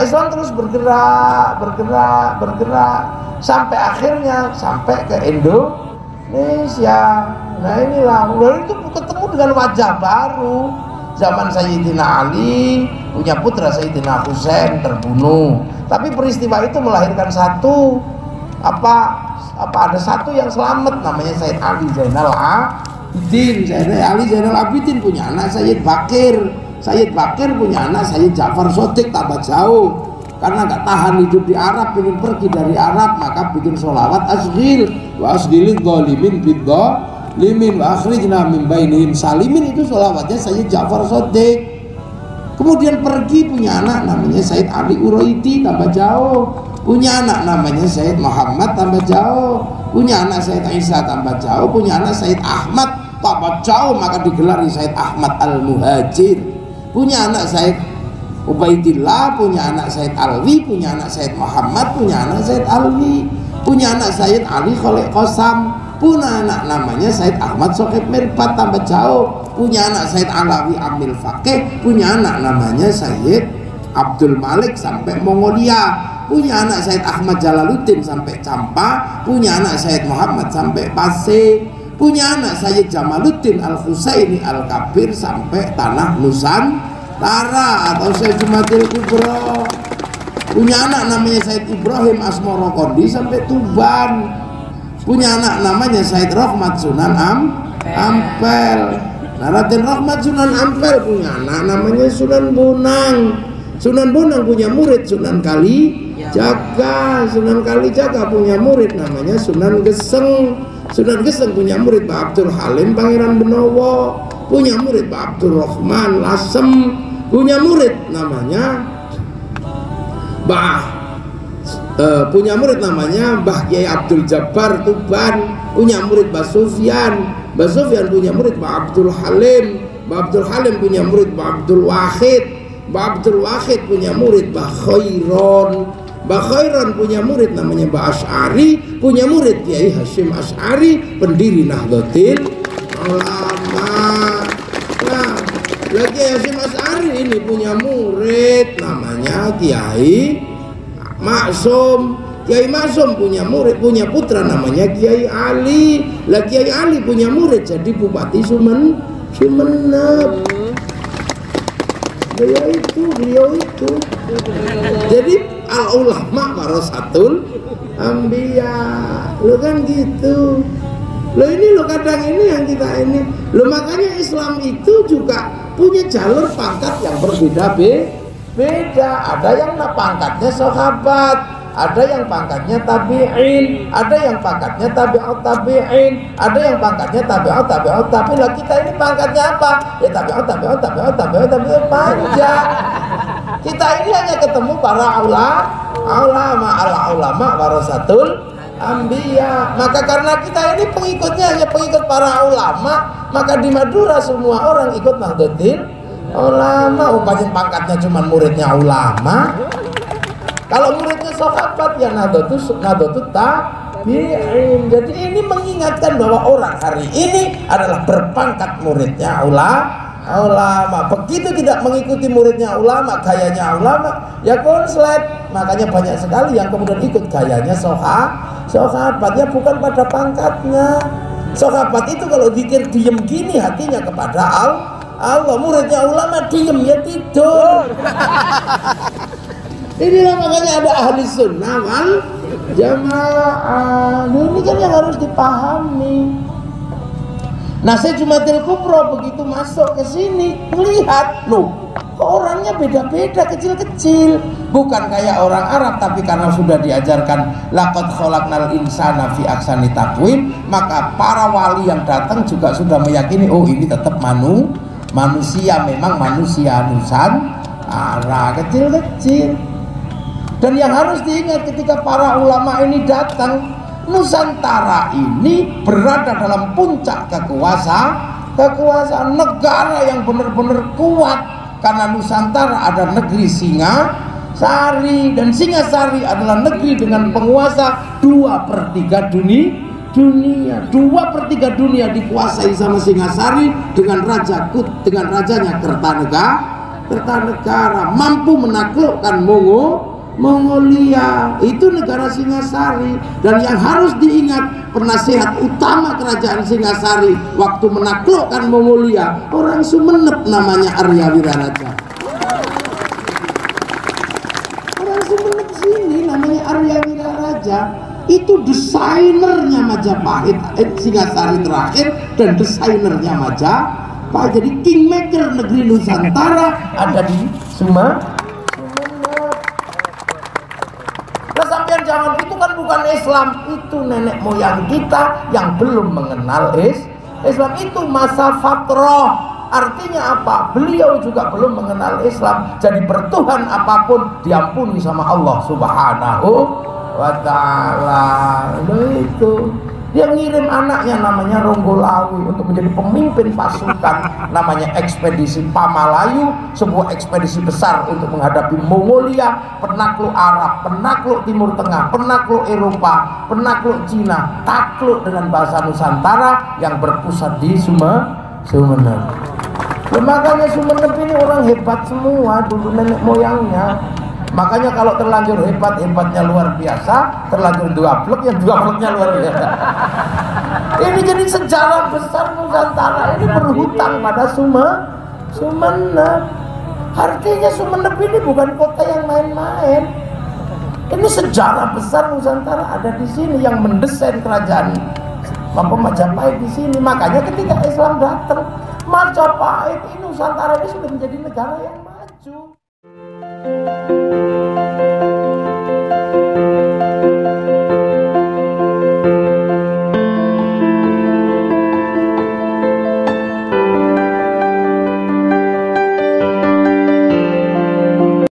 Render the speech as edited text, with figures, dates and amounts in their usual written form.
Islam terus bergerak sampai akhirnya sampai ke Indonesia. Nah inilah, lalu itu ketemu dengan wajah baru. Zaman Sayyidina Ali punya putra Sayyidina Husain terbunuh. Tapi peristiwa itu melahirkan satu ada satu yang selamat, namanya Sayyid Ali Zainal Abidin. Sayyid Ali Zainal Abidin punya anak Sayyid Bakir. Sayyid Bakir punya anak Sayyid Ja'far Shodiq, tambah jauh. Karena nggak tahan hidup di Arab, ingin pergi dari Arab, maka bikin sholawat asghil wa asghilid dhalimin bidzalimin wa akhrijna min bainihim salimin. Itu sholawatnya Sayyid Ja'far Shodiq. Kemudian pergi punya anak namanya Sayyid Ali Uraidi, tambah jauh. Punya anak namanya Sayyid Muhammad, tambah jauh. Punya anak Sayyid Isa, tambah jauh. Punya anak Sayyid Ahmad, tambah jauh, maka digelari Sayyid Ahmad Al-Muhajir. Punya anak Sayyid Ubaidillah, punya anak Sayyid Alwi, punya anak Sayyid Muhammad, punya anak Sayyid Alwi, punya anak Sayyid Ali Khalid Qasam, punya anak namanya Sayyid Ahmad Sohib Mirbat, tambah jauh. Punya anak Sayyid Alawi Amil Faqih, punya anak namanya Sayyid Abdul Malik sampai Mongolia. Punya anak Sayyid Ahmad Jalaluddin sampai Campa, punya anak Sayyid Muhammad sampai Pasir, punya anak Sayyid Jamaluddin Al-Husaini Al-Kabir sampai tanah Nusantara atau Sayyid Jumadil Kubro. Punya anak namanya Sayyid Ibrahim Asmoro Kondi sampai Tuban. Punya anak namanya Sayyid Rahmat Sunan Ampel. Nah, Raden Rahmat Sunan Ampel punya anak namanya Sunan Bonang. Sunan Bonang punya murid Sunan Kalijaga. Sunan Kalijaga punya murid namanya Sunan Geseng. Sunan Geseng punya murid Pak Abdul Halim Pangeran Benowo. Punya murid Pak Abdul Rahman Lasem. Punya murid namanya punya murid namanya Mbah Kiai Abdul Jabbar Tuban. Punya murid Mbah Sufyan. Mbah Sufyan punya murid Pak Abdul Halim. Mbah Abdul Halim punya murid Pak Abdul Wahid. Mbah Abdul Wahid punya murid Mbah Khairon. Mbah Khairon punya murid namanya Mbah Asy'ari. Punya murid Kiai Hashim Asy'ari, pendiri Nahdlatul Ulama. Nah, lagi Hashim Asy'ari ini punya murid namanya Kiai Maksum. Kiai Maksum punya murid, punya putra namanya Kiai Ali. Lah Kiai Ali punya murid jadi Bupati Sumeneb. Beliau itu jadi al-ulama warasatul anbiya. Lo kan gitu. Lo ini lo kadang ini yang kita ini. Lo makanya Islam itu juga punya jalur pangkat yang berbeda-beda. Ada yang pangkatnya sahabat, ada yang pangkatnya tabi'in, ada yang pangkatnya tabi'ut tabi'in, ada yang pangkatnya tabi'ut tabi'in. Lah kita ini pangkatnya apa? Ya tabi'ut panjang. Kita ini hanya ketemu para ulama warasatul anbiya. Maka karena kita ini pengikutnya hanya pengikut para ulama, maka di Madura semua orang ikut Nahdlatul Ulama. Umpamanya pangkatnya cuma muridnya ulama. Kalau muridnya sahabat ya Nahdlatul tabi'in. Jadi ini mengingatkan bahwa orang hari ini adalah berpangkat muridnya ulama. Begitu tidak mengikuti muridnya ulama, gayanya ulama, ya konslet. Makanya banyak sekali yang kemudian ikut gayanya sahabat, ya bukan pada pangkatnya. Sahabat itu kalau zikir diem gini hatinya kepada Allah. Muridnya ulama diem ya tidur. Inilah makanya ada ahli sunnah wal jamaah. Ini kan yang harus dipahami. Nah, Sayyid Jumadil Kubro begitu masuk ke sini melihat, loh, kok orangnya beda-beda, kecil-kecil. Bukan kayak orang Arab, tapi karena sudah diajarkan laqad khalaqnal insana fi ahsani taqwim, maka para wali yang datang juga sudah meyakini, oh ini tetap manusia, memang manusia Nusantara, kecil-kecil. Dan yang harus diingat ketika para ulama ini datang, Nusantara ini berada dalam puncak kekuasaan negara yang benar-benar kuat. Karena Nusantara ada negeri Singasari, dan Singasari adalah negeri dengan penguasa 2/3 dunia. 2/3 dunia dikuasai sama Singasari dengan rajanya Kertanegara. Kertanegara, mampu menaklukkan Mongolia. Itu negara Singasari. Dan yang harus diingat, penasihat utama kerajaan Singasari waktu menaklukkan Mongolia, orang Sumeneb, namanya Arya Wiraraja. Orang Sumeneb sini namanya Arya Wiraraja. Itu desainernya Majapahit, Singasari terakhir, dan desainernya Majapahit. Jadi kingmaker negeri Nusantara ada di Sumeneb. Nah, sampean jangan, itu kan bukan Islam, itu nenek moyang kita yang belum mengenal Islam. Itu masa fatrah. Artinya apa? Beliau juga belum mengenal Islam. Jadi bertuhan apapun diampuni sama Allah Subhanahu wa ta'ala. Itu dia ngirim anaknya namanya Ronggolawi untuk menjadi pemimpin pasukan namanya ekspedisi Pamalayu, sebuah ekspedisi besar untuk menghadapi Mongolia, penakluk Arab, penakluk Timur Tengah, penakluk Eropa, penakluk Cina, takluk dengan bahasa Nusantara yang berpusat di Sumeneb. Makanya Sumeneb ini orang hebat semua dulu nenek moyangnya. Makanya kalau terlanjur hebat, hebatnya luar biasa, terlanjur dua blok, yang dua bloknya luar biasa. Ini jadi sejarah besar Nusantara ini berhutang pada Sumeneb. Artinya Sumeneb ini bukan kota yang main-main. Ini sejarah besar Nusantara ada di sini, yang mendesain kerajaan Majapahit di sini. Makanya ketika Islam datang, Majapahit ini Nusantara ini sudah menjadi negara yang maju.